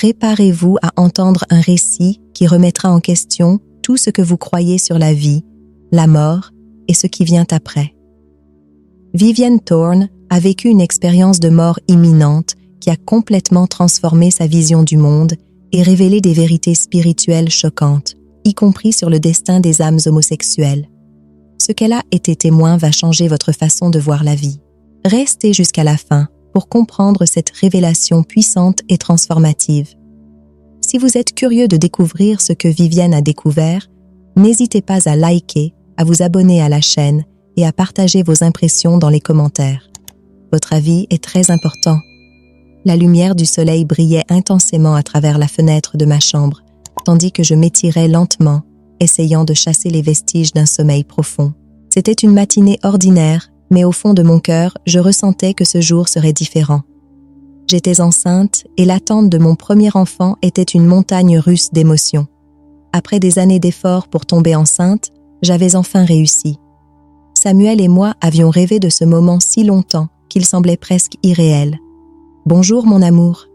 Préparez-vous à entendre un récit qui remettra en question tout ce que vous croyez sur la vie, la mort et ce qui vient après. Vivienne Thorne a vécu une expérience de mort imminente qui a complètement transformé sa vision du monde et révélé des vérités spirituelles choquantes, y compris sur le destin des âmes homosexuelles. Ce qu'elle a été témoin va changer votre façon de voir la vie. Restez jusqu'à la fin pour comprendre cette révélation puissante et transformative. Si vous êtes curieux de découvrir ce que Vivienne a découvert, n'hésitez pas à liker, à vous abonner à la chaîne et à partager vos impressions dans les commentaires. Votre avis est très important. La lumière du soleil brillait intensément à travers la fenêtre de ma chambre, tandis que je m'étirais lentement, essayant de chasser les vestiges d'un sommeil profond. C'était une matinée ordinaire, mais au fond de mon cœur, je ressentais que ce jour serait différent. J'étais enceinte et l'attente de mon premier enfant était une montagne russe d'émotions. Après des années d'efforts pour tomber enceinte, j'avais enfin réussi. Samuel et moi avions rêvé de ce moment si longtemps qu'il semblait presque irréel. « Bonjour mon amour !»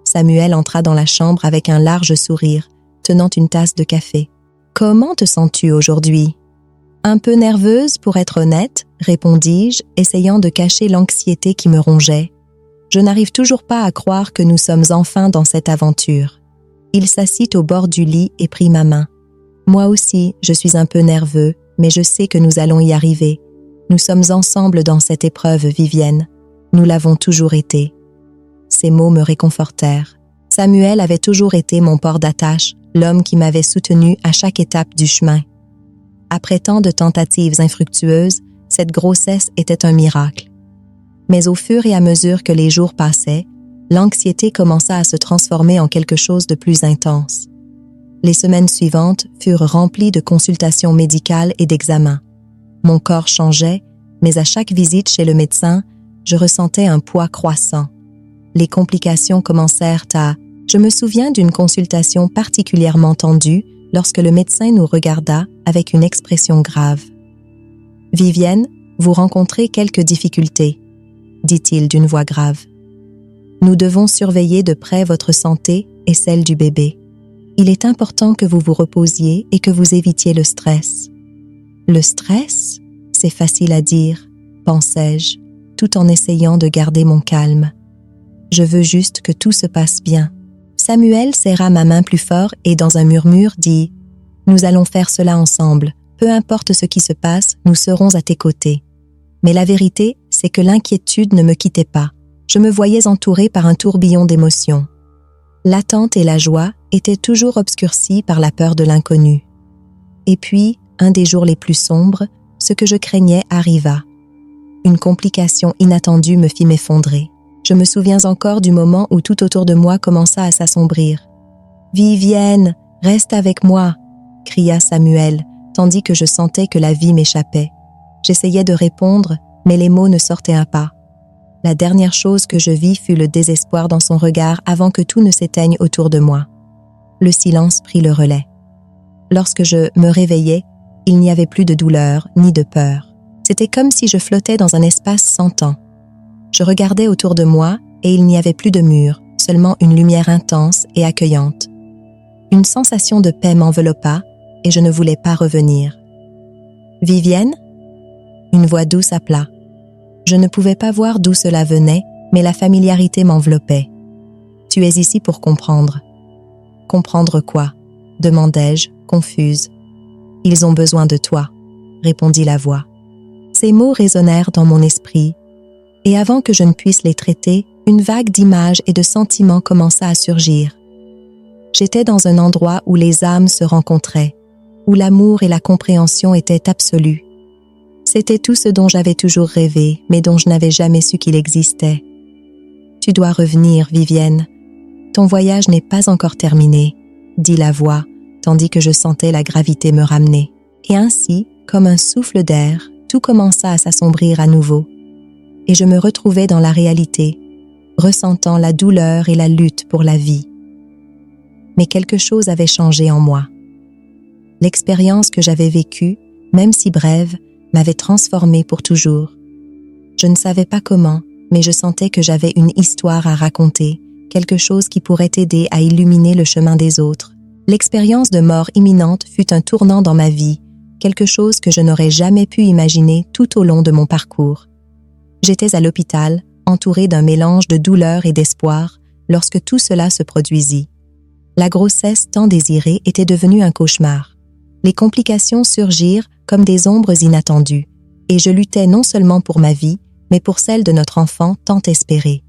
Samuel entra dans la chambre avec un large sourire, tenant une tasse de café. « Comment te sens-tu aujourd'hui ?»« Un peu nerveuse pour être honnête, » répondis-je, essayant de cacher l'anxiété qui me rongeait. Je n'arrive toujours pas à croire que nous sommes enfin dans cette aventure. Il s'assit au bord du lit et prit ma main. Moi aussi, je suis un peu nerveux, mais je sais que nous allons y arriver. Nous sommes ensemble dans cette épreuve, Vivienne. Nous l'avons toujours été. Ces mots me réconfortèrent. Samuel avait toujours été mon port d'attache, l'homme qui m'avait soutenu à chaque étape du chemin. Après tant de tentatives infructueuses, cette grossesse était un miracle. Mais au fur et à mesure que les jours passaient, l'anxiété commença à se transformer en quelque chose de plus intense. Les semaines suivantes furent remplies de consultations médicales et d'examens. Mon corps changeait, mais à chaque visite chez le médecin, je ressentais un poids croissant. Les complications commencèrent à... Je me souviens d'une consultation particulièrement tendue lorsque le médecin nous regarda avec une expression grave. « Vivienne, vous rencontrez quelques difficultés, » dit-il d'une voix grave. « Nous devons surveiller de près votre santé et celle du bébé. Il est important que vous vous reposiez et que vous évitiez le stress. » « Le stress, c'est facile à dire, » pensai-je, tout en essayant de garder mon calme. « Je veux juste que tout se passe bien. » Samuel serra ma main plus fort et dans un murmure dit « Nous allons faire cela ensemble. Peu importe ce qui se passe, nous serons à tes côtés. » Mais la vérité, c'est que l'inquiétude ne me quittait pas. Je me voyais entourée par un tourbillon d'émotions. L'attente et la joie étaient toujours obscurcies par la peur de l'inconnu. Et puis, un des jours les plus sombres, ce que je craignais arriva. Une complication inattendue me fit m'effondrer. Je me souviens encore du moment où tout autour de moi commença à s'assombrir. « Vivienne, reste avec moi !» cria Samuel, tandis que je sentais que la vie m'échappait. J'essayais de répondre, mais les mots ne sortaient pas. La dernière chose que je vis fut le désespoir dans son regard avant que tout ne s'éteigne autour de moi. Le silence prit le relais. Lorsque je me réveillai, il n'y avait plus de douleur ni de peur. C'était comme si je flottais dans un espace sans temps. Je regardais autour de moi et il n'y avait plus de murs, seulement une lumière intense et accueillante. Une sensation de paix m'enveloppa et je ne voulais pas revenir. « Vivienne ?» Une voix douce appela. Je ne pouvais pas voir d'où cela venait, mais la familiarité m'enveloppait. « Tu es ici pour comprendre. »« Comprendre quoi ?» demandai-je, confuse. « Ils ont besoin de toi, » répondit la voix. Ces mots résonnèrent dans mon esprit, et avant que je ne puisse les traiter, une vague d'images et de sentiments commença à surgir. J'étais dans un endroit où les âmes se rencontraient, où l'amour et la compréhension étaient absolus. C'était tout ce dont j'avais toujours rêvé, mais dont je n'avais jamais su qu'il existait. « Tu dois revenir, Vivienne. Ton voyage n'est pas encore terminé, » dit la voix, tandis que je sentais la gravité me ramener. Et ainsi, comme un souffle d'air, tout commença à s'assombrir à nouveau. Et je me retrouvais dans la réalité, ressentant la douleur et la lutte pour la vie. Mais quelque chose avait changé en moi. L'expérience que j'avais vécue, même si brève, m'avait transformée pour toujours. Je ne savais pas comment, mais je sentais que j'avais une histoire à raconter, quelque chose qui pourrait aider à illuminer le chemin des autres. L'expérience de mort imminente fut un tournant dans ma vie, quelque chose que je n'aurais jamais pu imaginer tout au long de mon parcours. J'étais à l'hôpital, entourée d'un mélange de douleur et d'espoir, lorsque tout cela se produisit. La grossesse tant désirée était devenue un cauchemar. Les complications surgirent comme des ombres inattendues, et je luttais non seulement pour ma vie, mais pour celle de notre enfant tant espéré.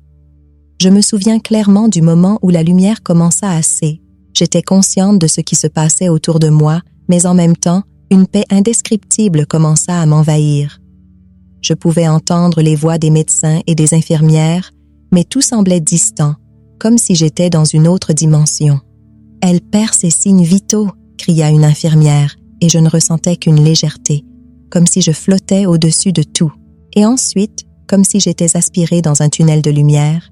Je me souviens clairement du moment où la lumière commença à cesser. J'étais consciente de ce qui se passait autour de moi, mais en même temps, une paix indescriptible commença à m'envahir. Je pouvais entendre les voix des médecins et des infirmières, mais tout semblait distant, comme si j'étais dans une autre dimension. « Elle perd ses signes vitaux !» cria une infirmière, et je ne ressentais qu'une légèreté, comme si je flottais au-dessus de tout. Et ensuite, comme si j'étais aspirée dans un tunnel de lumière,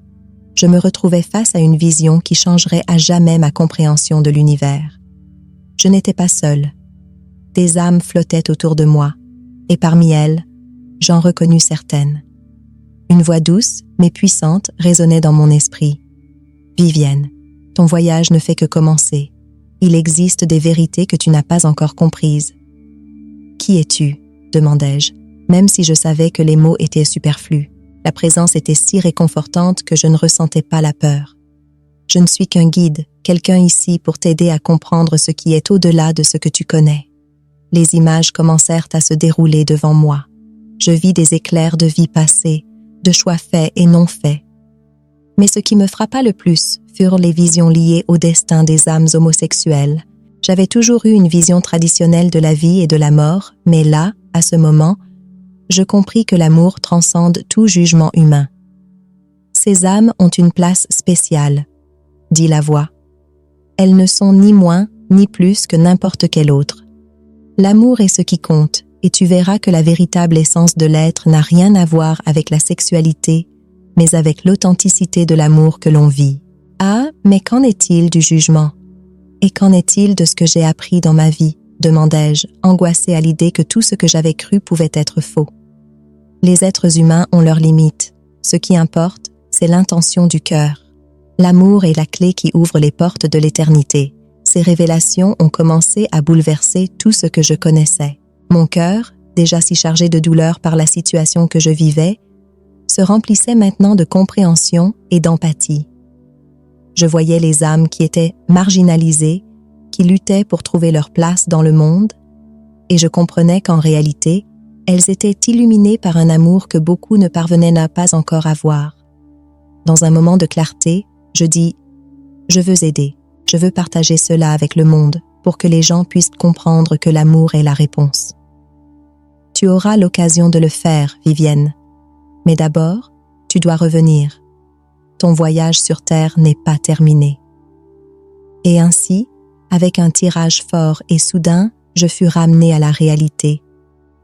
je me retrouvais face à une vision qui changerait à jamais ma compréhension de l'univers. Je n'étais pas seule. Des âmes flottaient autour de moi, et parmi elles, j'en reconnus certaines. Une voix douce, mais puissante, résonnait dans mon esprit. « Vivienne, ton voyage ne fait que commencer. Il existe des vérités que tu n'as pas encore comprises. »« Qui es-tu » demandai-je, même si je savais que les mots étaient superflus. La présence était si réconfortante que je ne ressentais pas la peur. « Je ne suis qu'un guide, quelqu'un ici pour t'aider à comprendre ce qui est au-delà de ce que tu connais. » Les images commencèrent à se dérouler devant moi. Je vis des éclairs de vie passée, de choix faits et non faits. Mais ce qui me frappa le plus furent les visions liées au destin des âmes homosexuelles. J'avais toujours eu une vision traditionnelle de la vie et de la mort, mais là, à ce moment, je compris que l'amour transcende tout jugement humain. « Ces âmes ont une place spéciale, » dit la voix. « Elles ne sont ni moins ni plus que n'importe quelle autre. L'amour est ce qui compte, et tu verras que la véritable essence de l'être n'a rien à voir avec la sexualité, mais avec l'authenticité de l'amour que l'on vit. Ah, mais qu'en est-il du jugement? Et qu'en est-il de ce que j'ai appris dans ma vie? Demandai-je, angoissée à l'idée que tout ce que j'avais cru pouvait être faux. Les êtres humains ont leurs limites. Ce qui importe, c'est l'intention du cœur. L'amour est la clé qui ouvre les portes de l'éternité. Ces révélations ont commencé à bouleverser tout ce que je connaissais. Mon cœur, déjà si chargé de douleur par la situation que je vivais, se remplissait maintenant de compréhension et d'empathie. Je voyais les âmes qui étaient marginalisées, qui luttaient pour trouver leur place dans le monde, et je comprenais qu'en réalité, elles étaient illuminées par un amour que beaucoup ne parvenaient pas encore à voir. Dans un moment de clarté, je dis « Je veux aider, je veux partager cela avec le monde pour que les gens puissent comprendre que l'amour est la réponse. » Tu auras l'occasion de le faire, Vivienne. Mais d'abord, tu dois revenir. Ton voyage sur Terre n'est pas terminé. Et ainsi, avec un tirage fort et soudain, je fus ramenée à la réalité,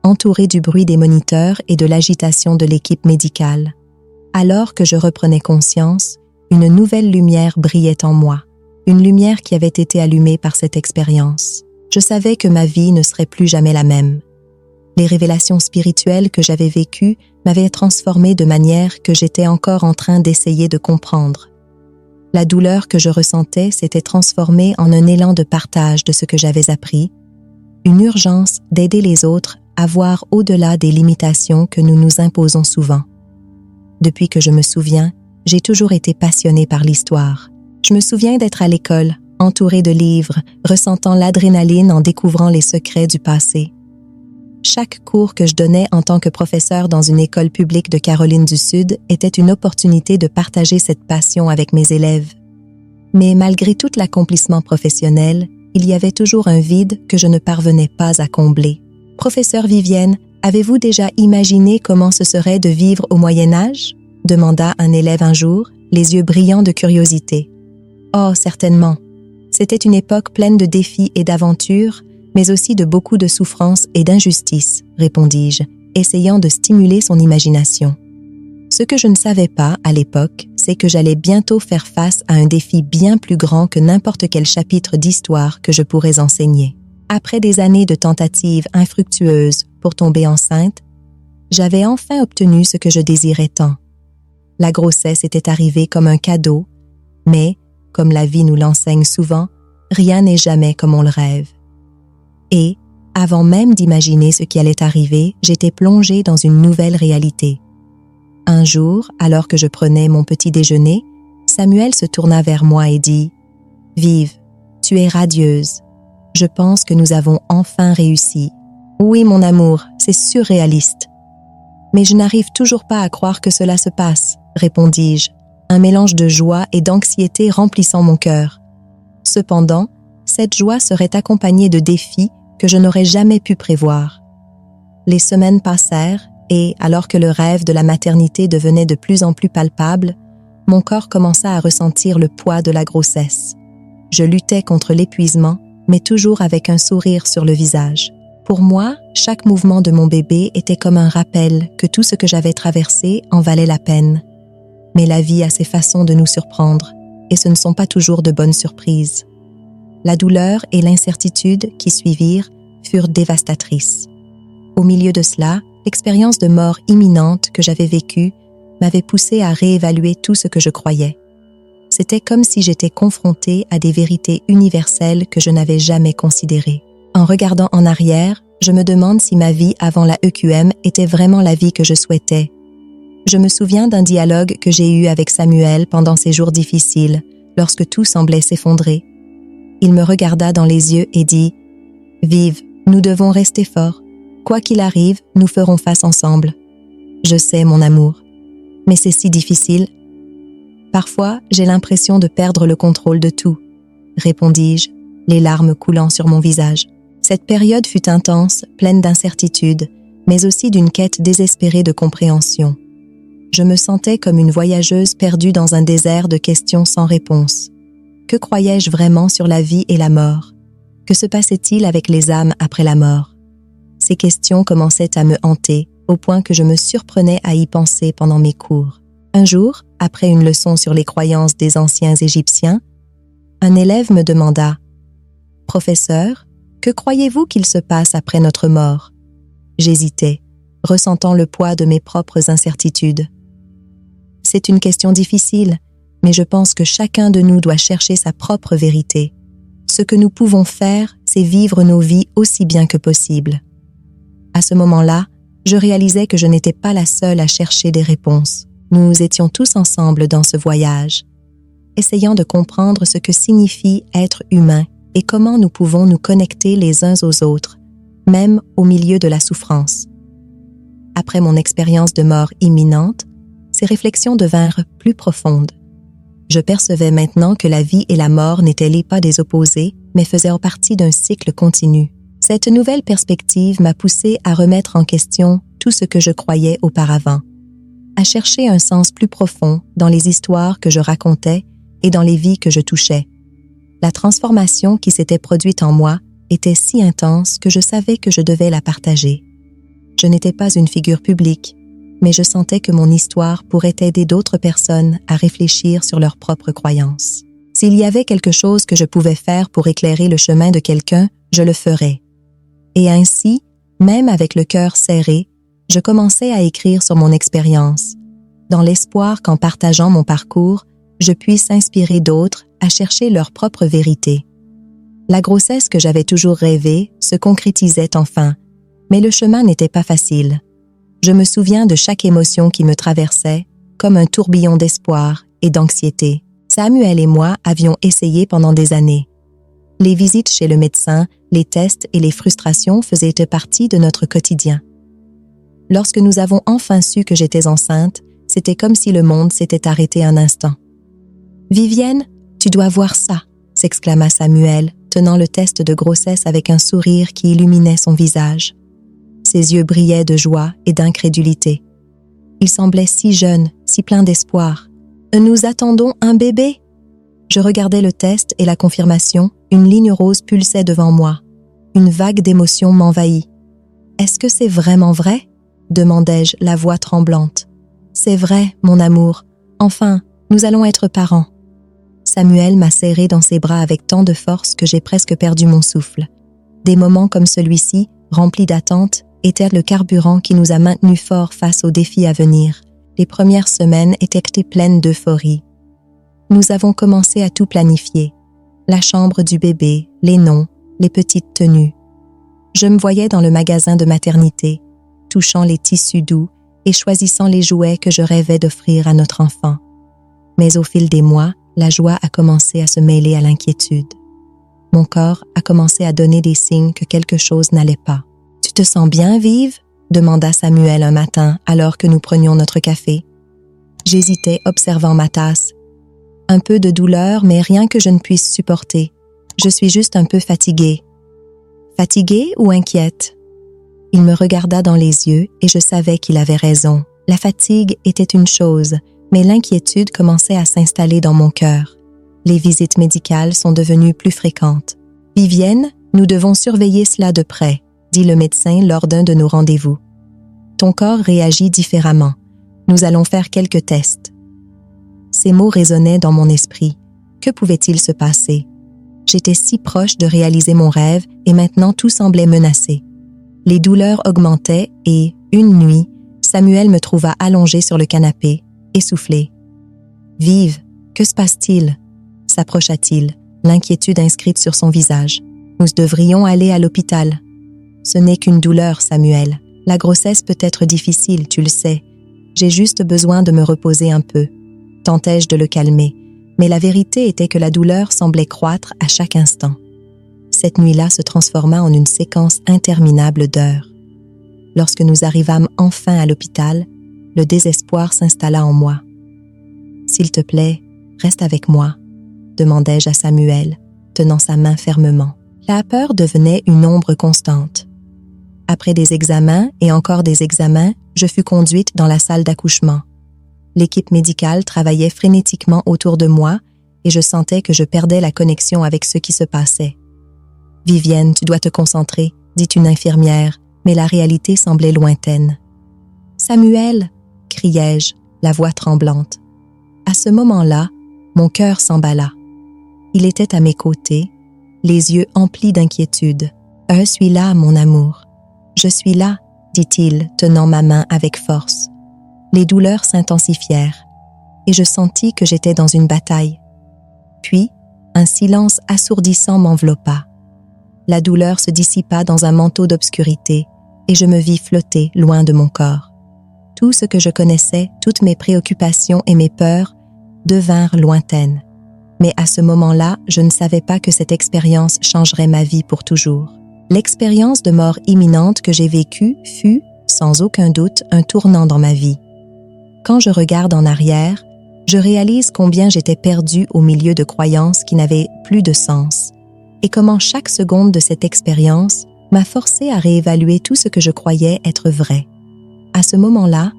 entourée du bruit des moniteurs et de l'agitation de l'équipe médicale. Alors que je reprenais conscience, une nouvelle lumière brillait en moi, une lumière qui avait été allumée par cette expérience. Je savais que ma vie ne serait plus jamais la même. Les révélations spirituelles que j'avais vécues m'avaient transformée de manière que j'étais encore en train d'essayer de comprendre. La douleur que je ressentais s'était transformée en un élan de partage de ce que j'avais appris, une urgence d'aider les autres à voir au-delà des limitations que nous nous imposons souvent. Depuis que je me souviens, j'ai toujours été passionnée par l'histoire. Je me souviens d'être à l'école, entourée de livres, ressentant l'adrénaline en découvrant les secrets du passé. Chaque cours que je donnais en tant que professeur dans une école publique de Caroline du Sud était une opportunité de partager cette passion avec mes élèves. Mais malgré tout l'accomplissement professionnel, il y avait toujours un vide que je ne parvenais pas à combler. Professeur Vivienne, avez-vous déjà imaginé comment ce serait de vivre au Moyen Âge? Demanda un élève un jour, les yeux brillants de curiosité. Oh, certainement. C'était une époque pleine de défis et d'aventures, mais aussi de beaucoup de souffrance et d'injustice, répondis-je, essayant de stimuler son imagination. Ce que je ne savais pas, à l'époque, c'est que j'allais bientôt faire face à un défi bien plus grand que n'importe quel chapitre d'histoire que je pourrais enseigner. Après des années de tentatives infructueuses pour tomber enceinte, j'avais enfin obtenu ce que je désirais tant. La grossesse était arrivée comme un cadeau, Mais, comme la vie nous l'enseigne souvent, rien n'est jamais comme on le rêve. Et, avant même d'imaginer ce qui allait arriver, j'étais plongée dans une nouvelle réalité. Un jour, alors que je prenais mon petit déjeuner, Samuel se tourna vers moi et dit « Vive, tu es radieuse. Je pense que nous avons enfin réussi. Oui, mon amour, c'est surréaliste. » « Mais je n'arrive toujours pas à croire que cela se passe, » répondis-je, un mélange de joie et d'anxiété remplissant mon cœur. Cependant, cette joie serait accompagnée de défis que je n'aurais jamais pu prévoir. Les semaines passèrent et, alors que le rêve de la maternité devenait de plus en plus palpable, mon corps commença à ressentir le poids de la grossesse. Je luttais contre l'épuisement, mais toujours avec un sourire sur le visage. Pour moi, chaque mouvement de mon bébé était comme un rappel que tout ce que j'avais traversé en valait la peine. Mais la vie a ses façons de nous surprendre, et ce ne sont pas toujours de bonnes surprises. La douleur et l'incertitude qui suivirent furent dévastatrices. Au milieu de cela, l'expérience de mort imminente que j'avais vécue m'avait poussé à réévaluer tout ce que je croyais. C'était comme si j'étais confrontée à des vérités universelles que je n'avais jamais considérées. En regardant en arrière, je me demande si ma vie avant la EQM était vraiment la vie que je souhaitais. Je me souviens d'un dialogue que j'ai eu avec Samuel pendant ces jours difficiles, lorsque tout semblait s'effondrer. Il me regarda dans les yeux et dit « Vive, nous devons rester forts. Quoi qu'il arrive, nous ferons face ensemble. Je sais, mon amour, mais c'est si difficile. Parfois, j'ai l'impression de perdre le contrôle de tout, » répondis-je, les larmes coulant sur mon visage. Cette période fut intense, pleine d'incertitudes, mais aussi d'une quête désespérée de compréhension. Je me sentais comme une voyageuse perdue dans un désert de questions sans réponse. Que croyais-je vraiment sur la vie et la mort? Que se passait-il avec les âmes après la mort? Ces questions commençaient à me hanter, au point que je me surprenais à y penser pendant mes cours. Un jour, après une leçon sur les croyances des anciens Égyptiens, un élève me demanda « Professeur, que croyez-vous qu'il se passe après notre mort ?» J'hésitais, ressentant le poids de mes propres incertitudes. C'est une question difficile, mais je pense que chacun de nous doit chercher sa propre vérité. Ce que nous pouvons faire, c'est vivre nos vies aussi bien que possible. À ce moment-là, je réalisais que je n'étais pas la seule à chercher des réponses. Nous étions tous ensemble dans ce voyage, essayant de comprendre ce que signifie être humain et comment nous pouvons nous connecter les uns aux autres, même au milieu de la souffrance. Après mon expérience de mort imminente, ces réflexions devinrent plus profondes. Je percevais maintenant que la vie et la mort n'étaient pas des opposés, mais faisaient partie d'un cycle continu. Cette nouvelle perspective m'a poussée à remettre en question tout ce que je croyais auparavant, à chercher un sens plus profond dans les histoires que je racontais et dans les vies que je touchais. La transformation qui s'était produite en moi était si intense que je savais que je devais la partager. Je n'étais pas une figure publique, mais je sentais que mon histoire pourrait aider d'autres personnes à réfléchir sur leurs propres croyances. S'il y avait quelque chose que je pouvais faire pour éclairer le chemin de quelqu'un, je le ferais. Et ainsi, même avec le cœur serré, je commençais à écrire sur mon expérience, dans l'espoir qu'en partageant mon parcours, je puisse inspirer d'autres à chercher leur propre vérité. La grossesse que j'avais toujours rêvée se concrétisait enfin, mais le chemin n'était pas facile. Je me souviens de chaque émotion qui me traversait, comme un tourbillon d'espoir et d'anxiété. Samuel et moi avions essayé pendant des années. Les visites chez le médecin, les tests et les frustrations faisaient partie de notre quotidien. Lorsque nous avons enfin su que j'étais enceinte, c'était comme si le monde s'était arrêté un instant. « Vivienne, tu dois voir ça !» s'exclama Samuel, tenant le test de grossesse avec un sourire qui illuminait son visage. Ses yeux brillaient de joie et d'incrédulité. Il semblait si jeune, si plein d'espoir. « Nous attendons un bébé !» Je regardais le test et la confirmation, une ligne rose pulsait devant moi. Une vague d'émotion m'envahit. « Est-ce que c'est vraiment vrai ?» demandai-je, la voix tremblante. « C'est vrai, mon amour. Enfin, nous allons être parents. » Samuel m'a serré dans ses bras avec tant de force que j'ai presque perdu mon souffle. Des moments comme celui-ci, remplis d'attente, étaient le carburant qui nous a maintenus forts face aux défis à venir. Les premières semaines étaient pleines d'euphorie. Nous avons commencé à tout planifier. La chambre du bébé, les noms, les petites tenues. Je me voyais dans le magasin de maternité, touchant les tissus doux et choisissant les jouets que je rêvais d'offrir à notre enfant. Mais au fil des mois, la joie a commencé à se mêler à l'inquiétude. Mon corps a commencé à donner des signes que quelque chose n'allait pas. « Tu te sens bien, Vive ?» demanda Samuel un matin alors que nous prenions notre café. J'hésitais, observant ma tasse. Un peu de douleur, mais rien que je ne puisse supporter. Je suis juste un peu fatiguée. Fatiguée ou inquiète? Il me regarda dans les yeux et je savais qu'il avait raison. La fatigue était une chose, mais l'inquiétude commençait à s'installer dans mon cœur. Les visites médicales sont devenues plus fréquentes. « Vivienne, nous devons surveiller cela de près », dit le médecin lors d'un de nos rendez-vous. « Ton corps réagit différemment. Nous allons faire quelques tests. » Ces mots résonnaient dans mon esprit. Que pouvait-il se passer? J'étais si proche de réaliser mon rêve et maintenant tout semblait menacé. Les douleurs augmentaient et, une nuit, Samuel me trouva allongé sur le canapé, essoufflé. « Vive, que se passe-t-il » s'approcha-t-il, l'inquiétude inscrite sur son visage. « Nous devrions aller à l'hôpital. »« Ce n'est qu'une douleur, Samuel. La grossesse peut être difficile, tu le sais. J'ai juste besoin de me reposer un peu. » Tentai-je de le calmer, mais la vérité était que la douleur semblait croître à chaque instant. Cette nuit-là se transforma en une séquence interminable d'heures. Lorsque nous arrivâmes enfin à l'hôpital, le désespoir s'installa en moi. « S'il te plaît, reste avec moi », demandai-je à Samuel, tenant sa main fermement. La peur devenait une ombre constante. Après des examens et encore des examens, je fus conduite dans la salle d'accouchement. L'équipe médicale travaillait frénétiquement autour de moi et je sentais que je perdais la connexion avec ce qui se passait. « Vivienne, tu dois te concentrer », dit une infirmière, mais la réalité semblait lointaine. « Samuel !» criai-je, la voix tremblante. À ce moment-là, mon cœur s'emballa. Il était à mes côtés, les yeux emplis d'inquiétude. « Je suis là, mon amour. Je suis là », dit-il, tenant ma main avec force. Les douleurs s'intensifièrent et je sentis que j'étais dans une bataille. Puis, un silence assourdissant m'enveloppa. La douleur se dissipa dans un manteau d'obscurité et je me vis flotter loin de mon corps. Tout ce que je connaissais, toutes mes préoccupations et mes peurs devinrent lointaines. Mais à ce moment-là, je ne savais pas que cette expérience changerait ma vie pour toujours. L'expérience de mort imminente que j'ai vécue fut, sans aucun doute, un tournant dans ma vie. Quand je regarde en arrière, je réalise combien j'étais perdue au milieu de croyances qui n'avaient plus de sens et comment chaque seconde de cette expérience m'a forcée à réévaluer tout ce que je croyais être vrai. À ce moment-là,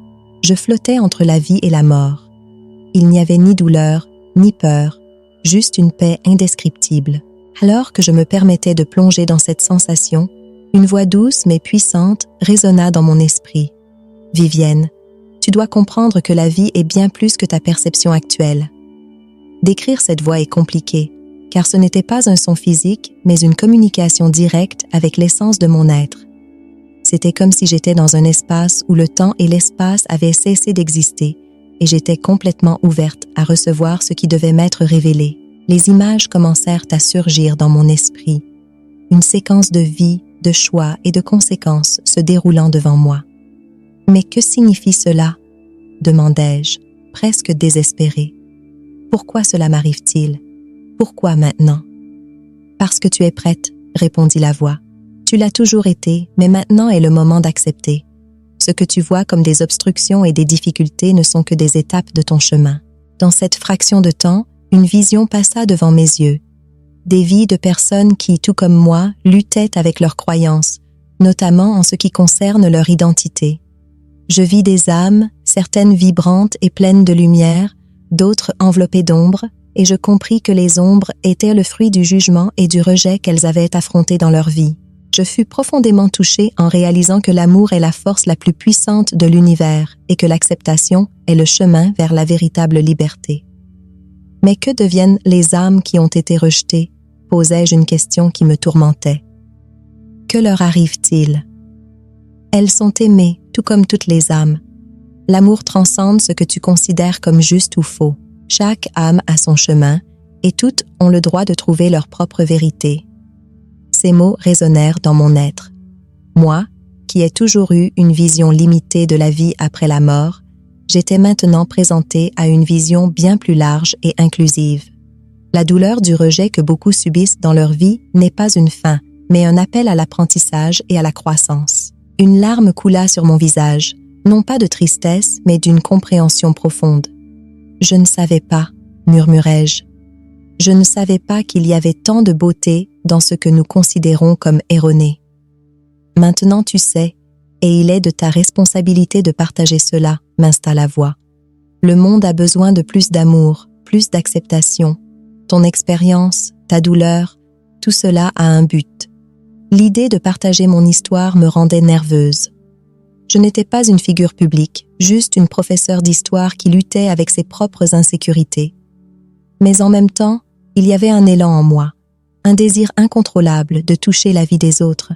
je flottais entre la vie et la mort. Il n'y avait ni douleur, ni peur, juste une paix indescriptible. Alors que je me permettais de plonger dans cette sensation, une voix douce mais puissante résonna dans mon esprit. « Vivienne, tu dois comprendre que la vie est bien plus que ta perception actuelle. » Décrire cette voix est compliqué, car ce n'était pas un son physique, mais une communication directe avec l'essence de mon être. C'était comme si j'étais dans un espace où le temps et l'espace avaient cessé d'exister, et j'étais complètement ouverte à recevoir ce qui devait m'être révélé. Les images commencèrent à surgir dans mon esprit, une séquence de vie, de choix et de conséquences se déroulant devant moi. « Mais que signifie cela ?» demandai-je, presque désespérée. « Pourquoi cela m'arrive-t-il? Pourquoi maintenant ?»« Parce que tu es prête, » répondit la voix. « Tu l'as toujours été, mais maintenant est le moment d'accepter. Ce que tu vois comme des obstructions et des difficultés ne sont que des étapes de ton chemin. » Dans cette fraction de temps, une vision passa devant mes yeux. Des vies de personnes qui, tout comme moi, luttaient avec leurs croyances, notamment en ce qui concerne leur identité. Je vis des âmes, certaines vibrantes et pleines de lumière, d'autres enveloppées d'ombre, et je compris que les ombres étaient le fruit du jugement et du rejet qu'elles avaient affronté dans leur vie. Je fus profondément touchée en réalisant que l'amour est la force la plus puissante de l'univers et que l'acceptation est le chemin vers la véritable liberté. Mais que deviennent les âmes qui ont été rejetées? Posai-je une question qui me tourmentait. Que leur arrive-t-il? Elles sont aimées, tout comme toutes les âmes. L'amour transcende ce que tu considères comme juste ou faux. Chaque âme a son chemin, et toutes ont le droit de trouver leur propre vérité. » Ces mots résonnèrent dans mon être. Moi, qui ai toujours eu une vision limitée de la vie après la mort, j'étais maintenant présentée à une vision bien plus large et inclusive. La douleur du rejet que beaucoup subissent dans leur vie n'est pas une fin, mais un appel à l'apprentissage et à la croissance. Une larme coula sur mon visage, non pas de tristesse, mais d'une compréhension profonde. « Je ne savais pas, » murmurai-je. « Je ne savais pas qu'il y avait tant de beauté dans ce que nous considérons comme erroné. Maintenant tu sais, et il est de ta responsabilité de partager cela, » m'insta la voix. « Le monde a besoin de plus d'amour, plus d'acceptation. Ton expérience, ta douleur, tout cela a un but. » L'idée de partager mon histoire me rendait nerveuse. Je n'étais pas une figure publique, juste une professeure d'histoire qui luttait avec ses propres insécurités. Mais en même temps, il y avait un élan en moi, un désir incontrôlable de toucher la vie des autres.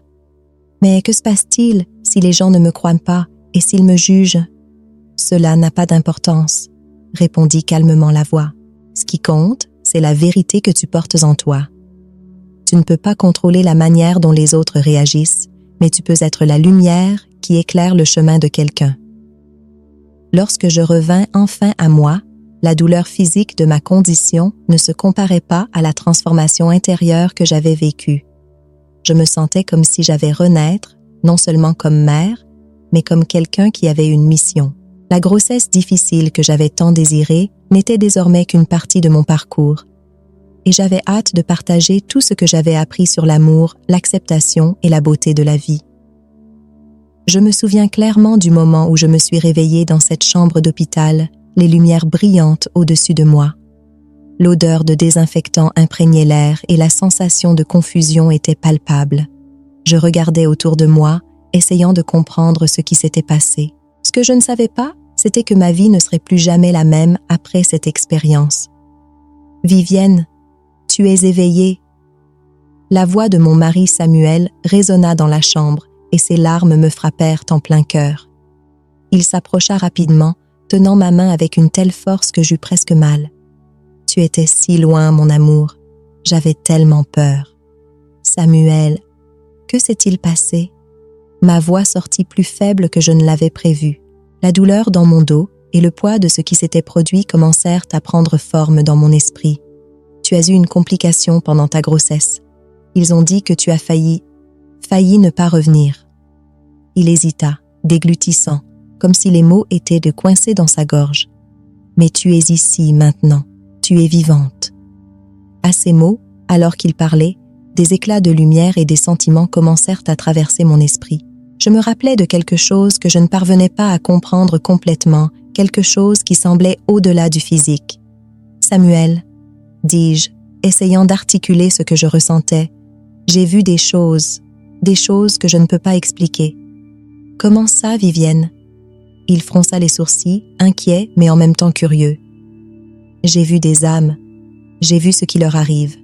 Mais que se passe-t-il si les gens ne me croient pas et s'ils me jugent? « Cela n'a pas d'importance, » répondit calmement la voix. « Ce qui compte, c'est la vérité que tu portes en toi. Tu ne peux pas contrôler la manière dont les autres réagissent, mais tu peux être la lumière qui éclaire le chemin de quelqu'un. » Lorsque je revins enfin à moi, la douleur physique de ma condition ne se comparait pas à la transformation intérieure que j'avais vécue. Je me sentais comme si j'avais renaître, non seulement comme mère, mais comme quelqu'un qui avait une mission. La grossesse difficile que j'avais tant désirée n'était désormais qu'une partie de mon parcours, et j'avais hâte de partager tout ce que j'avais appris sur l'amour, l'acceptation et la beauté de la vie. Je me souviens clairement du moment où je me suis réveillée dans cette chambre d'hôpital, les lumières brillantes au-dessus de moi. L'odeur de désinfectant imprégnait l'air et la sensation de confusion était palpable. Je regardais autour de moi, essayant de comprendre ce qui s'était passé. Ce que je ne savais pas, c'était que ma vie ne serait plus jamais la même après cette expérience. « Vivienne, tu es éveillée. » La voix de mon mari Samuel résonna dans la chambre et ses larmes me frappèrent en plein cœur. Il s'approcha rapidement, tenant ma main avec une telle force que j'eus presque mal. « Tu étais si loin, mon amour. J'avais tellement peur. »« Samuel, que s'est-il passé ?» Ma voix sortit plus faible que je ne l'avais prévu. La douleur dans mon dos et le poids de ce qui s'était produit commencèrent à prendre forme dans mon esprit. « Tu as eu une complication pendant ta grossesse. Ils ont dit que tu as failli ne pas revenir. » Il hésita, déglutissant, comme si les mots étaient de coincés dans sa gorge. « Mais tu es ici maintenant, tu es vivante. » À ces mots, alors qu'il parlait, des éclats de lumière et des sentiments commencèrent à traverser mon esprit. Je me rappelais de quelque chose que je ne parvenais pas à comprendre complètement, quelque chose qui semblait au-delà du physique. « Samuel, » dis-je, essayant d'articuler ce que je ressentais, « j'ai vu des choses que je ne peux pas expliquer. » « Comment ça, Vivienne ?» Il fronça les sourcils, inquiet mais en même temps curieux. « J'ai vu des âmes, j'ai vu ce qui leur arrive, »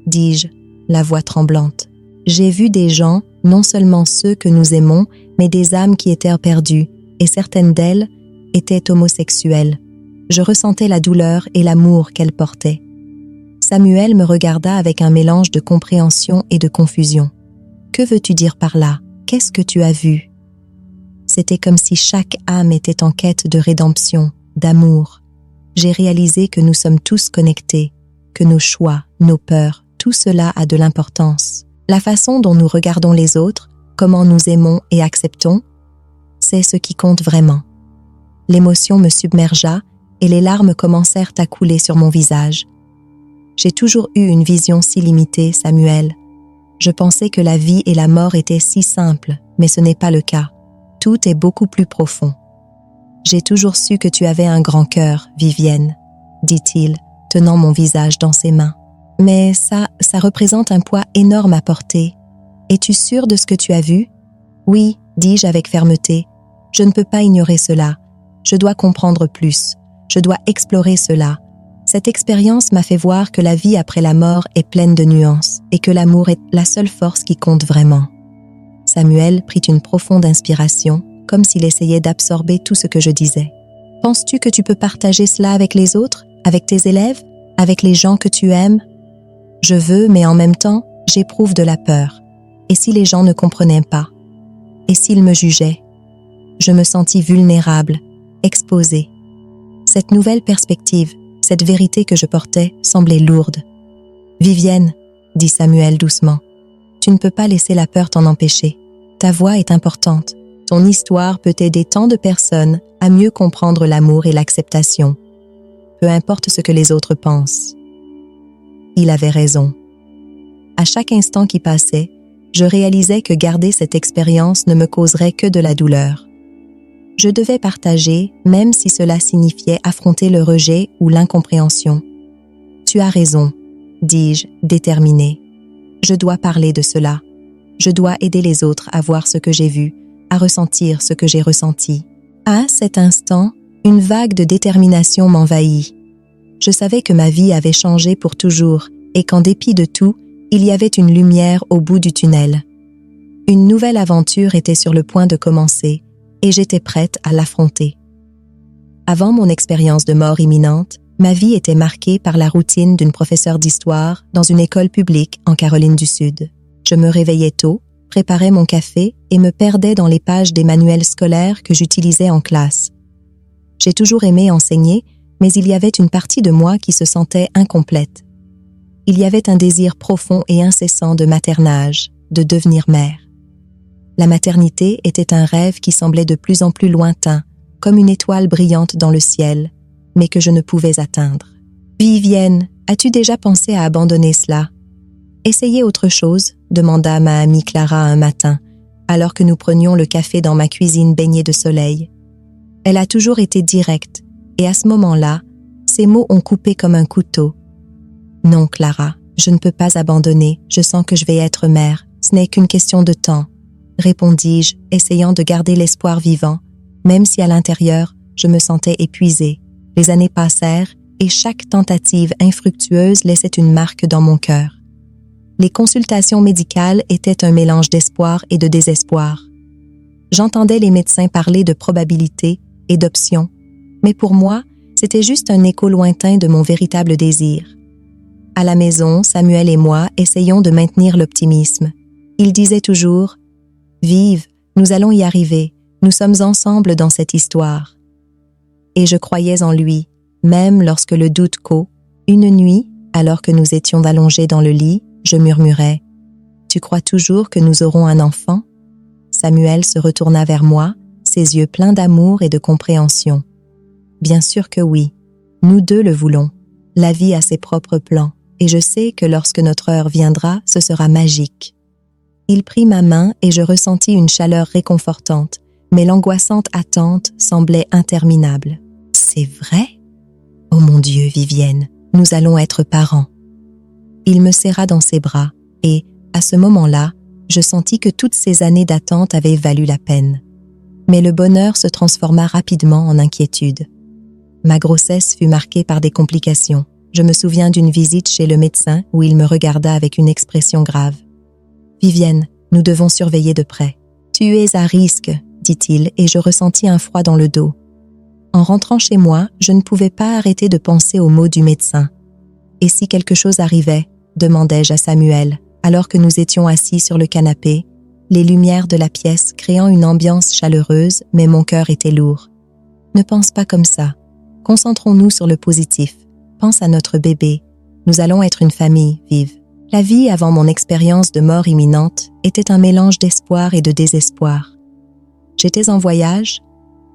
dis-je, la voix tremblante. « J'ai vu des gens, non seulement ceux que nous aimons, mais des âmes qui étaient perdues, et certaines d'elles étaient homosexuelles. Je ressentais la douleur et l'amour qu'elles portaient. » Samuel me regarda avec un mélange de compréhension et de confusion. « Que veux-tu dire par là? Qu'est-ce que tu as vu ?» C'était comme si chaque âme était en quête de rédemption, d'amour. J'ai réalisé que nous sommes tous connectés, que nos choix, nos peurs, tout cela a de l'importance. La façon dont nous regardons les autres, comment nous aimons et acceptons, c'est ce qui compte vraiment. L'émotion me submergea et les larmes commencèrent à couler sur mon visage. J'ai toujours eu une vision si limitée, Samuel. Je pensais que la vie et la mort étaient si simples, mais ce n'est pas le cas. Tout est beaucoup plus profond. J'ai toujours su que tu avais un grand cœur, Vivienne, dit-il, tenant mon visage dans ses mains. Mais ça représente un poids énorme à porter. Es-tu sûre de ce que tu as vu? Oui, dis-je avec fermeté. Je ne peux pas ignorer cela. Je dois comprendre plus. Je dois explorer cela. Cette expérience m'a fait voir que la vie après la mort est pleine de nuances et que l'amour est la seule force qui compte vraiment. Samuel prit une profonde inspiration, comme s'il essayait d'absorber tout ce que je disais. « Penses-tu que tu peux partager cela avec les autres? Avec tes élèves? Avec les gens que tu aimes? Je veux, mais en même temps, j'éprouve de la peur. Et si les gens ne comprenaient pas? Et s'ils me jugeaient? Je me sentis vulnérable, exposée. Cette nouvelle perspective, cette vérité que je portais, semblait lourde. « Vivienne, » dit Samuel doucement, « tu ne peux pas laisser la peur t'en empêcher. Ta voix est importante. Ton histoire peut aider tant de personnes à mieux comprendre l'amour et l'acceptation. Peu importe ce que les autres pensent. » Il avait raison. À chaque instant qui passait, je réalisais que garder cette expérience ne me causerait que de la douleur. Je devais partager, même si cela signifiait affronter le rejet ou l'incompréhension. « Tu as raison, » dis-je, déterminée. « Je dois parler de cela. Je dois aider les autres à voir ce que j'ai vu, à ressentir ce que j'ai ressenti. » À cet instant, une vague de détermination m'envahit. Je savais que ma vie avait changé pour toujours et qu'en dépit de tout, il y avait une lumière au bout du tunnel. Une nouvelle aventure était sur le point de commencer et j'étais prête à l'affronter. Avant mon expérience de mort imminente, ma vie était marquée par la routine d'une professeure d'histoire dans une école publique en Caroline du Sud. Je me réveillais tôt, préparais mon café et me perdais dans les pages des manuels scolaires que j'utilisais en classe. J'ai toujours aimé enseigner, mais il y avait une partie de moi qui se sentait incomplète. Il y avait un désir profond et incessant de maternage, de devenir mère. La maternité était un rêve qui semblait de plus en plus lointain, comme une étoile brillante dans le ciel, mais que je ne pouvais atteindre. « Vivienne, as-tu déjà pensé à abandonner cela? » « Essayez autre chose ?» demanda ma amie Clara un matin, alors que nous prenions le café dans ma cuisine baignée de soleil. Elle a toujours été directe, et à ce moment-là, ses mots ont coupé comme un couteau. « Non, Clara, je ne peux pas abandonner, je sens que je vais être mère, ce n'est qu'une question de temps. » répondis-je, essayant de garder l'espoir vivant, même si à l'intérieur, je me sentais épuisée. Les années passèrent et chaque tentative infructueuse laissait une marque dans mon cœur. Les consultations médicales étaient un mélange d'espoir et de désespoir. J'entendais les médecins parler de probabilités et d'options, mais pour moi, c'était juste un écho lointain de mon véritable désir. À la maison, Samuel et moi essayions de maintenir l'optimisme. Il disait toujours « Vive, nous allons y arriver, nous sommes ensemble dans cette histoire. » Et je croyais en lui, même lorsque le doute cau. Une nuit, alors que nous étions allongés dans le lit, je murmurais « Tu crois toujours que nous aurons un enfant ?» Samuel se retourna vers moi, ses yeux pleins d'amour et de compréhension. « Bien sûr que oui, nous deux le voulons. La vie a ses propres plans, et je sais que lorsque notre heure viendra, ce sera magique. » Il prit ma main et je ressentis une chaleur réconfortante, mais l'angoissante attente semblait interminable. « C'est vrai? Oh mon Dieu, Vivienne, nous allons être parents. » Il me serra dans ses bras et, à ce moment-là, je sentis que toutes ces années d'attente avaient valu la peine. Mais le bonheur se transforma rapidement en inquiétude. Ma grossesse fut marquée par des complications. Je me souviens d'une visite chez le médecin où il me regarda avec une expression grave. « Vivienne, nous devons surveiller de près. »« Tu es à risque, » dit-il, et je ressentis un froid dans le dos. En rentrant chez moi, je ne pouvais pas arrêter de penser aux mots du médecin. « Et si quelque chose arrivait ?» demandai-je à Samuel, alors que nous étions assis sur le canapé, les lumières de la pièce créant une ambiance chaleureuse, mais mon cœur était lourd. « Ne pense pas comme ça. Concentrons-nous sur le positif. Pense à notre bébé. Nous allons être une famille vive. » La vie avant mon expérience de mort imminente était un mélange d'espoir et de désespoir. J'étais en voyage,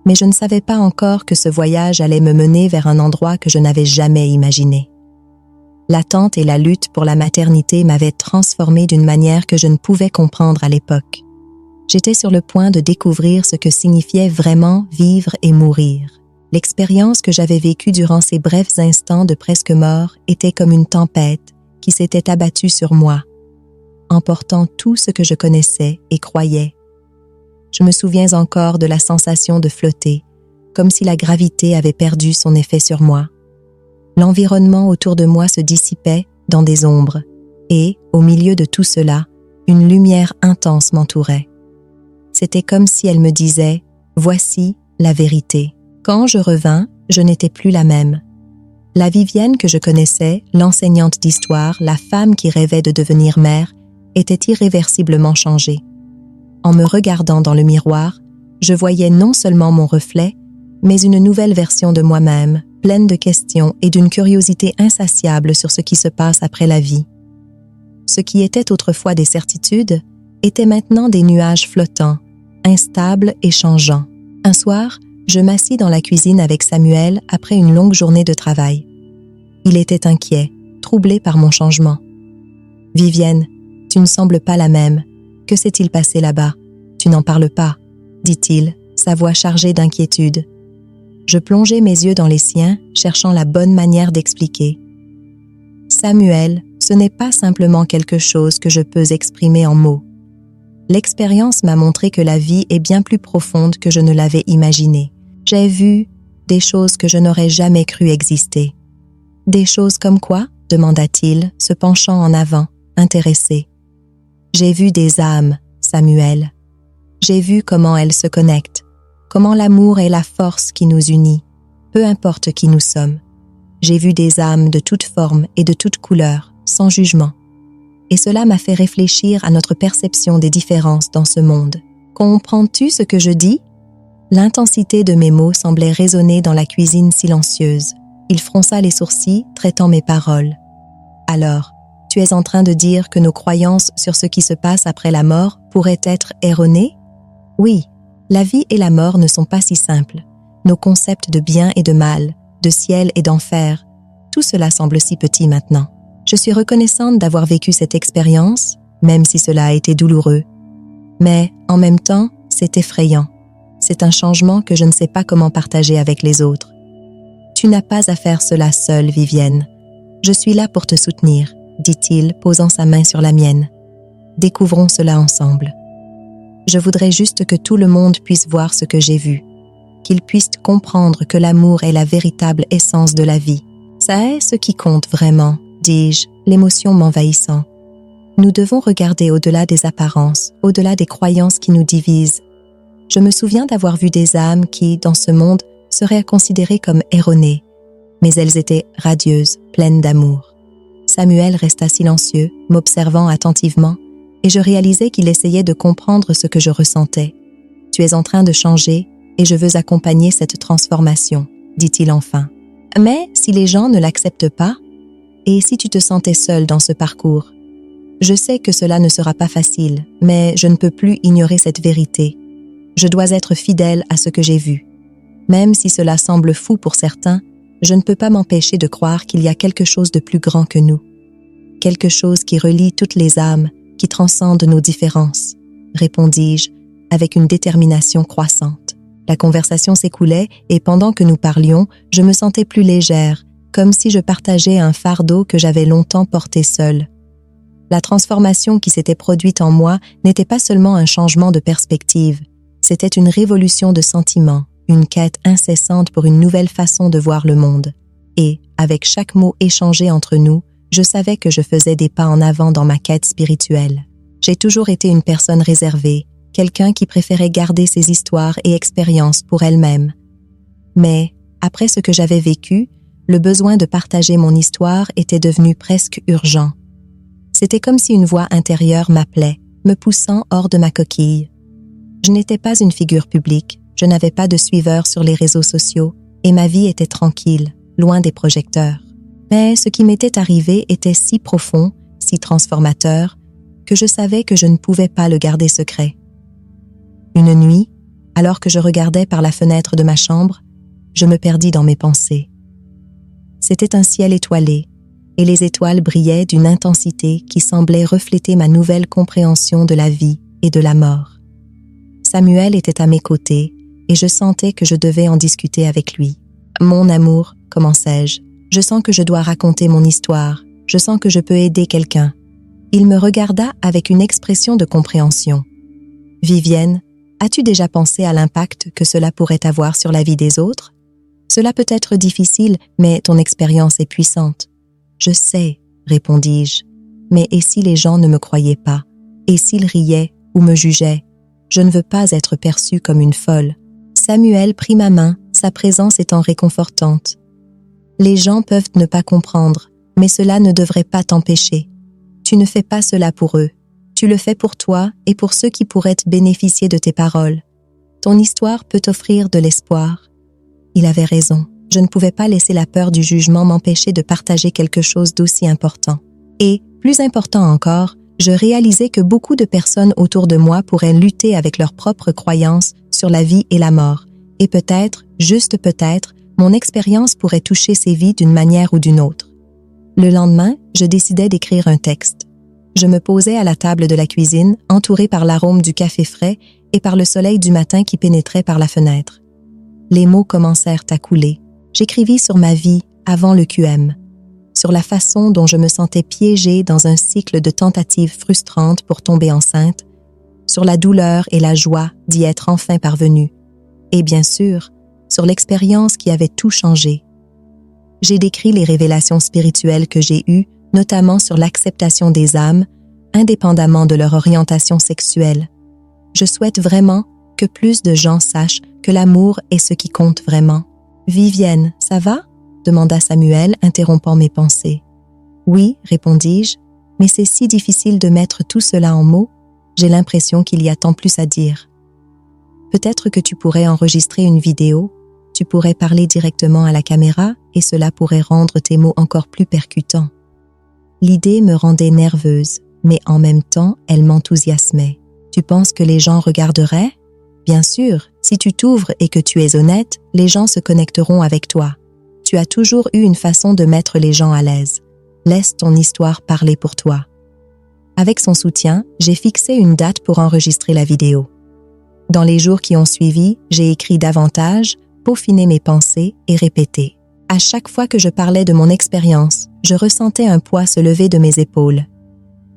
mais je ne savais pas encore que ce voyage allait me mener vers un endroit que je n'avais jamais imaginé. L'attente et la lutte pour la maternité m'avaient transformée d'une manière que je ne pouvais comprendre à l'époque. J'étais sur le point de découvrir ce que signifiait vraiment vivre et mourir. L'expérience que j'avais vécue durant ces brefs instants de presque mort était comme une tempête qui s'était abattue sur moi, emportant tout ce que je connaissais et croyais. Je me souviens encore de la sensation de flotter, comme si la gravité avait perdu son effet sur moi. L'environnement autour de moi se dissipait dans des ombres, et, au milieu de tout cela, une lumière intense m'entourait. C'était comme si elle me disait « Voici la vérité ». Quand je revins, je n'étais plus la même. La Vivienne que je connaissais, l'enseignante d'histoire, la femme qui rêvait de devenir mère, était irréversiblement changée. En me regardant dans le miroir, je voyais non seulement mon reflet, mais une nouvelle version de moi-même, pleine de questions et d'une curiosité insatiable sur ce qui se passe après la vie. Ce qui était autrefois des certitudes était maintenant des nuages flottants, instables et changeants. Un soir, je m'assis dans la cuisine avec Samuel après une longue journée de travail. Il était inquiet, troublé par mon changement. « Vivienne, tu ne sembles pas la même. Que s'est-il passé là-bas? Tu n'en parles pas, » dit-il, sa voix chargée d'inquiétude. Je plongeai mes yeux dans les siens, cherchant la bonne manière d'expliquer. « Samuel, ce n'est pas simplement quelque chose que je peux exprimer en mots. L'expérience m'a montré que la vie est bien plus profonde que je ne l'avais imaginé. J'ai vu des choses que je n'aurais jamais cru exister. » « Des choses comme quoi? » demanda-t-il, se penchant en avant, intéressé. « J'ai vu des âmes, Samuel. J'ai vu comment elles se connectent, comment l'amour est la force qui nous unit, peu importe qui nous sommes. J'ai vu des âmes de toutes formes et de toutes couleurs, sans jugement. Et cela m'a fait réfléchir à notre perception des différences dans ce monde. Comprends-tu ce que je dis? » L'intensité de mes mots semblait résonner dans la cuisine silencieuse. Il fronça les sourcils, traitant mes paroles. « Alors, tu es en train de dire que nos croyances sur ce qui se passe après la mort pourraient être erronées? Oui, la vie et la mort ne sont pas si simples. Nos concepts de bien et de mal, de ciel et d'enfer, tout cela semble si petit maintenant. Je suis reconnaissante d'avoir vécu cette expérience, même si cela a été douloureux. Mais, en même temps, c'est effrayant. C'est un changement que je ne sais pas comment partager avec les autres. Tu n'as pas à faire cela seule, Vivienne. Je suis là pour te soutenir, dit-il, posant sa main sur la mienne. Découvrons cela ensemble. Je voudrais juste que tout le monde puisse voir ce que j'ai vu, qu'il puisse comprendre que l'amour est la véritable essence de la vie. Ça est ce qui compte vraiment, dis-je, l'émotion m'envahissant. Nous devons regarder au-delà des apparences, au-delà des croyances qui nous divisent. Je me souviens d'avoir vu des âmes qui, dans ce monde, seraient considérées comme erronées, mais elles étaient radieuses, pleines d'amour. Samuel resta silencieux, m'observant attentivement, et je réalisais qu'il essayait de comprendre ce que je ressentais. « Tu es en train de changer, et je veux accompagner cette transformation, » dit-il enfin. « Mais si les gens ne l'acceptent pas, et si tu te sentais seule dans ce parcours? Je sais que cela ne sera pas facile, mais je ne peux plus ignorer cette vérité. Je dois être fidèle à ce que j'ai vu. Même si cela semble fou pour certains, je ne peux pas m'empêcher de croire qu'il y a quelque chose de plus grand que nous. Quelque chose qui relie toutes les âmes, qui transcende nos différences, répondis-je, avec une détermination croissante. La conversation s'écoulait et pendant que nous parlions, je me sentais plus légère, comme si je partageais un fardeau que j'avais longtemps porté seule. La transformation qui s'était produite en moi n'était pas seulement un changement de perspective, c'était une révolution de sentiments, une quête incessante pour une nouvelle façon de voir le monde. Et, avec chaque mot échangé entre nous, je savais que je faisais des pas en avant dans ma quête spirituelle. J'ai toujours été une personne réservée, quelqu'un qui préférait garder ses histoires et expériences pour elle-même. Mais, après ce que j'avais vécu, le besoin de partager mon histoire était devenu presque urgent. C'était comme si une voix intérieure m'appelait, me poussant hors de ma coquille. Je n'étais pas une figure publique, je n'avais pas de suiveurs sur les réseaux sociaux, et ma vie était tranquille, loin des projecteurs. Mais ce qui m'était arrivé était si profond, si transformateur, que je savais que je ne pouvais pas le garder secret. Une nuit, alors que je regardais par la fenêtre de ma chambre, je me perdis dans mes pensées. C'était un ciel étoilé, et les étoiles brillaient d'une intensité qui semblait refléter ma nouvelle compréhension de la vie et de la mort. Samuel était à mes côtés, et je sentais que je devais en discuter avec lui. « Mon amour, commençai-je, je sens que je dois raconter mon histoire, je sens que je peux aider quelqu'un. » Il me regarda avec une expression de compréhension. « Vivienne, as-tu déjà pensé à l'impact que cela pourrait avoir sur la vie des autres? Cela peut être difficile, mais ton expérience est puissante. »« Je sais, » répondis-je, « mais et si les gens ne me croyaient pas? Et s'ils riaient ou me jugeaient? Je ne veux pas être perçue comme une folle. » Samuel prit ma main, sa présence étant réconfortante. Les gens peuvent ne pas comprendre, mais cela ne devrait pas t'empêcher. Tu ne fais pas cela pour eux. Tu le fais pour toi et pour ceux qui pourraient bénéficier de tes paroles. Ton histoire peut t'offrir de l'espoir. Il avait raison. Je ne pouvais pas laisser la peur du jugement m'empêcher de partager quelque chose d'aussi important. Et, plus important encore, je réalisais que beaucoup de personnes autour de moi pourraient lutter avec leurs propres croyances sur la vie et la mort. Et peut-être, juste peut-être, mon expérience pourrait toucher ces vies d'une manière ou d'une autre. Le lendemain, je décidai d'écrire un texte. Je me posais à la table de la cuisine, entourée par l'arôme du café frais et par le soleil du matin qui pénétrait par la fenêtre. Les mots commencèrent à couler. J'écrivis sur ma vie avant le QM, sur la façon dont je me sentais piégée dans un cycle de tentatives frustrantes pour tomber enceinte, sur la douleur et la joie d'y être enfin parvenue, et bien sûr, sur l'expérience qui avait tout changé. J'ai décrit les révélations spirituelles que j'ai eues, notamment sur l'acceptation des âmes, indépendamment de leur orientation sexuelle. Je souhaite vraiment que plus de gens sachent que l'amour est ce qui compte vraiment. « Vivienne, ça va ?» demanda Samuel, interrompant mes pensées. « Oui, répondis-je, mais c'est si difficile de mettre tout cela en mots, j'ai l'impression qu'il y a tant plus à dire. Peut-être que tu pourrais enregistrer une vidéo, tu pourrais parler directement à la caméra et cela pourrait rendre tes mots encore plus percutants. » L'idée me rendait nerveuse, mais en même temps, elle m'enthousiasmait. « Tu penses que les gens regarderaient ? Bien sûr, si tu t'ouvres et que tu es honnête, les gens se connecteront avec toi. Tu as toujours eu une façon de mettre les gens à l'aise. Laisse ton histoire parler pour toi. » Avec son soutien, j'ai fixé une date pour enregistrer la vidéo. Dans les jours qui ont suivi, j'ai écrit davantage, peaufiné mes pensées et répété. À chaque fois que je parlais de mon expérience, je ressentais un poids se lever de mes épaules.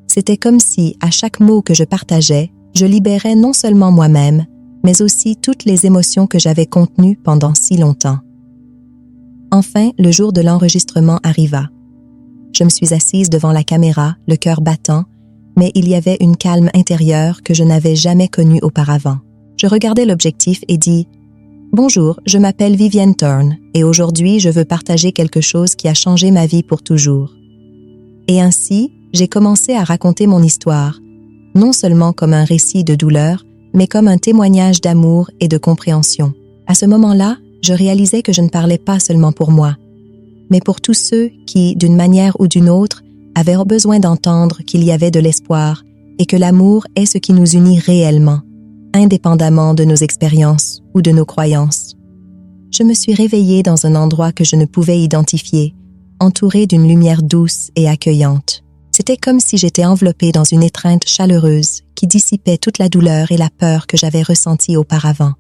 C'était comme si, à chaque mot que je partageais, je libérais non seulement moi-même, mais aussi toutes les émotions que j'avais contenues pendant si longtemps. Enfin, le jour de l'enregistrement arriva. Je me suis assise devant la caméra, le cœur battant, mais il y avait une calme intérieure que je n'avais jamais connue auparavant. Je regardai l'objectif et dis « Bonjour, je m'appelle Vivienne Thorne et aujourd'hui je veux partager quelque chose qui a changé ma vie pour toujours. » Et ainsi, j'ai commencé à raconter mon histoire, non seulement comme un récit de douleur, mais comme un témoignage d'amour et de compréhension. À ce moment-là, je réalisais que je ne parlais pas seulement pour moi, mais pour tous ceux qui, d'une manière ou d'une autre, avaient besoin d'entendre qu'il y avait de l'espoir et que l'amour est ce qui nous unit réellement, indépendamment de nos expériences ou de nos croyances. Je me suis réveillée dans un endroit que je ne pouvais identifier, entourée d'une lumière douce et accueillante. C'était comme si j'étais enveloppée dans une étreinte chaleureuse qui dissipait toute la douleur et la peur que j'avais ressentie auparavant.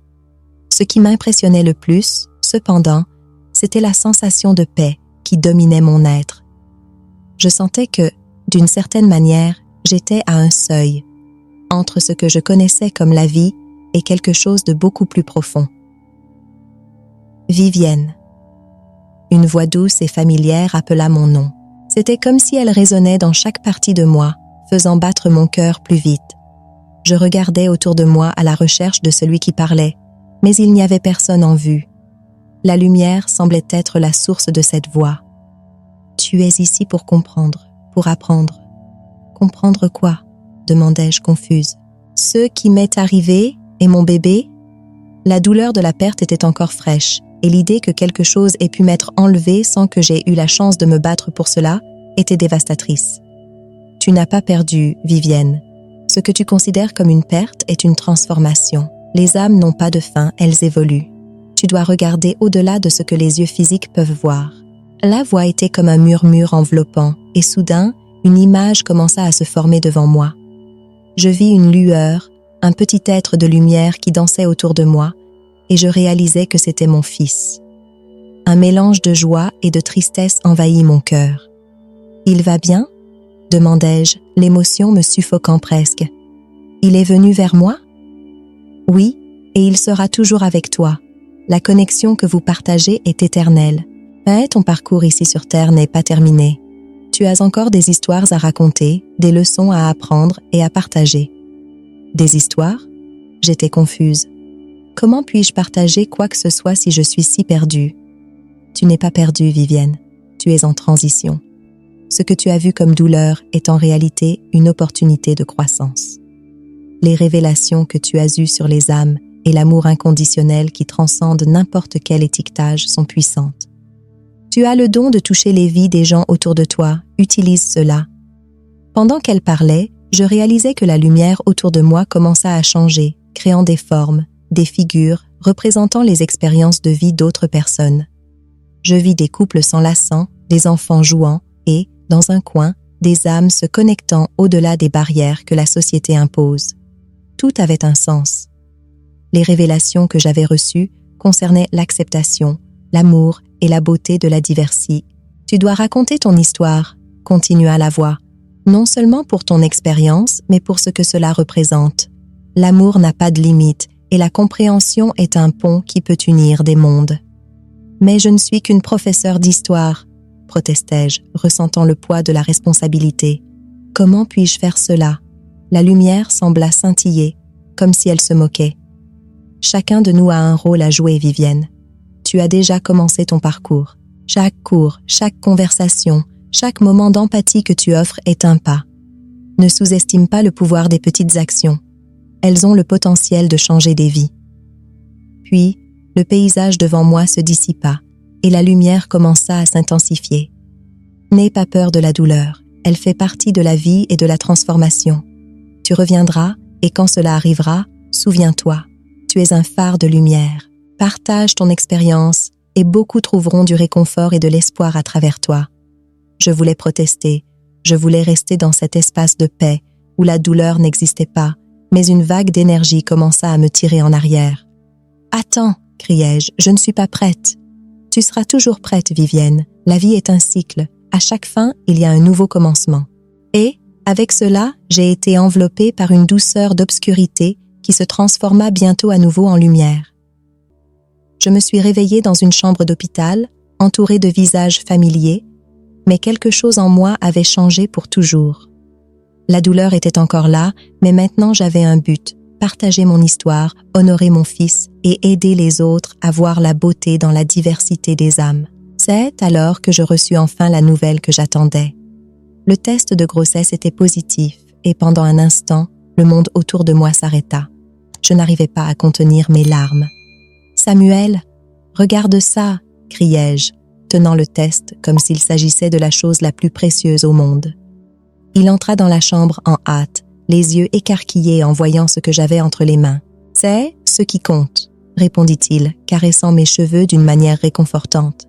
Ce qui m'impressionnait le plus, cependant, c'était la sensation de paix qui dominait mon être. Je sentais que, d'une certaine manière, j'étais à un seuil, entre ce que je connaissais comme la vie et quelque chose de beaucoup plus profond. Vivienne. Une voix douce et familière appela mon nom. C'était comme si elle résonnait dans chaque partie de moi, faisant battre mon cœur plus vite. Je regardais autour de moi à la recherche de celui qui parlait, mais il n'y avait personne en vue. La lumière semblait être la source de cette voix. « Tu es ici pour comprendre, pour apprendre. »« Comprendre quoi ?» demandai-je confuse. « Ce qui m'est arrivé et mon bébé ?» La douleur de la perte était encore fraîche, et l'idée que quelque chose ait pu m'être enlevé sans que j'aie eu la chance de me battre pour cela était dévastatrice. « Tu n'as pas perdu, Vivienne. Ce que tu considères comme une perte est une transformation. Les âmes n'ont pas de fin, elles évoluent. Tu dois regarder au-delà de ce que les yeux physiques peuvent voir. » La voix était comme un murmure enveloppant, et soudain, une image commença à se former devant moi. Je vis une lueur, un petit être de lumière qui dansait autour de moi, et je réalisais que c'était mon fils. Un mélange de joie et de tristesse envahit mon cœur. « Il va bien ?» demandai-je, l'émotion me suffoquant presque. « Il est venu vers moi ?»« Oui, et il sera toujours avec toi. La connexion que vous partagez est éternelle. Mais ton parcours ici sur Terre n'est pas terminé. Tu as encore des histoires à raconter, des leçons à apprendre et à partager. » « Des histoires ?» J'étais confuse. « Comment puis-je partager quoi que ce soit si je suis si perdue ? » « Tu n'es pas perdue, Vivienne. Tu es en transition. Ce que tu as vu comme douleur est en réalité une opportunité de croissance. Les révélations que tu as eues sur les âmes et l'amour inconditionnel qui transcende n'importe quel étiquetage sont puissantes. Tu as le don de toucher les vies des gens autour de toi, utilise cela. Pendant qu'elle parlait, je réalisais que la lumière autour de moi commença à changer, créant des formes, des figures, représentant les expériences de vie d'autres personnes. Je vis des couples s'enlaçant, des enfants jouant et, dans un coin, des âmes se connectant au-delà des barrières que la société impose. Tout avait un sens. Les révélations que j'avais reçues concernaient l'acceptation, l'amour et la beauté de la diversité. Tu dois raconter ton histoire, continua la voix, non seulement pour ton expérience, mais pour ce que cela représente. L'amour n'a pas de limite et la compréhension est un pont qui peut unir des mondes. Mais je ne suis qu'une professeure d'histoire, protestai-je, ressentant le poids de la responsabilité. Comment puis-je faire cela? La lumière sembla scintiller, comme si elle se moquait. Chacun de nous a un rôle à jouer, Vivienne. Tu as déjà commencé ton parcours. Chaque cours, chaque conversation, chaque moment d'empathie que tu offres est un pas. Ne sous-estime pas le pouvoir des petites actions. Elles ont le potentiel de changer des vies. Puis, le paysage devant moi se dissipa et la lumière commença à s'intensifier. N'aie pas peur de la douleur, elle fait partie de la vie et de la transformation. Tu reviendras et quand cela arrivera, souviens-toi, tu es un phare de lumière. Partage ton expérience et beaucoup trouveront du réconfort et de l'espoir à travers toi. Je voulais protester, je voulais rester dans cet espace de paix où la douleur n'existait pas, mais une vague d'énergie commença à me tirer en arrière. « Attends !» criai-je, « je ne suis pas prête. » « Tu seras toujours prête, Vivienne. La vie est un cycle. À chaque fin, il y a un nouveau commencement. » Et, avec cela, j'ai été enveloppée par une douceur d'obscurité qui se transforma bientôt à nouveau en lumière. Je me suis réveillée dans une chambre d'hôpital, entourée de visages familiers, mais quelque chose en moi avait changé pour toujours. La douleur était encore là, mais maintenant j'avais un but, partager mon histoire, honorer mon fils et aider les autres à voir la beauté dans la diversité des âmes. C'est alors que je reçus enfin la nouvelle que j'attendais. Le test de grossesse était positif et pendant un instant, le monde autour de moi s'arrêta. Je n'arrivais pas à contenir mes larmes. « Samuel, regarde ça !» criai-je, tenant le test comme s'il s'agissait de la chose la plus précieuse au monde. Il entra dans la chambre en hâte, les yeux écarquillés en voyant ce que j'avais entre les mains. « C'est ce qui compte », répondit-il, caressant mes cheveux d'une manière réconfortante.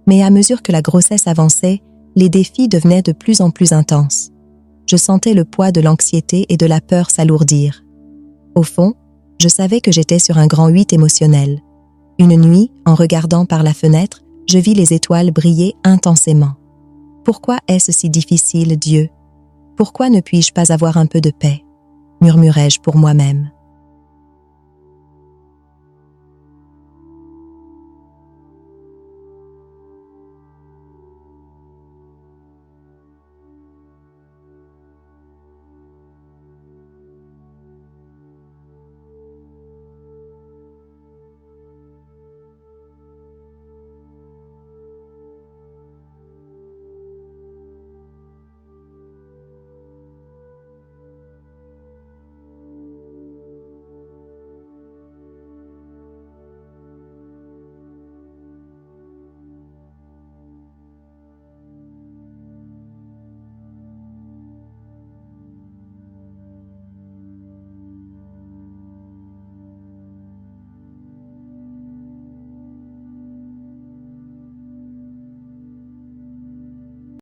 Mais à mesure que la grossesse avançait, les défis devenaient de plus en plus intenses. Je sentais le poids de l'anxiété et de la peur s'alourdir. Au fond, je savais que j'étais sur un grand 8 émotionnel. Une nuit, en regardant par la fenêtre, je vis les étoiles briller intensément. Pourquoi est-ce si difficile, Dieu? Pourquoi ne puis-je pas avoir un peu de paix? Murmurai-je pour moi-même.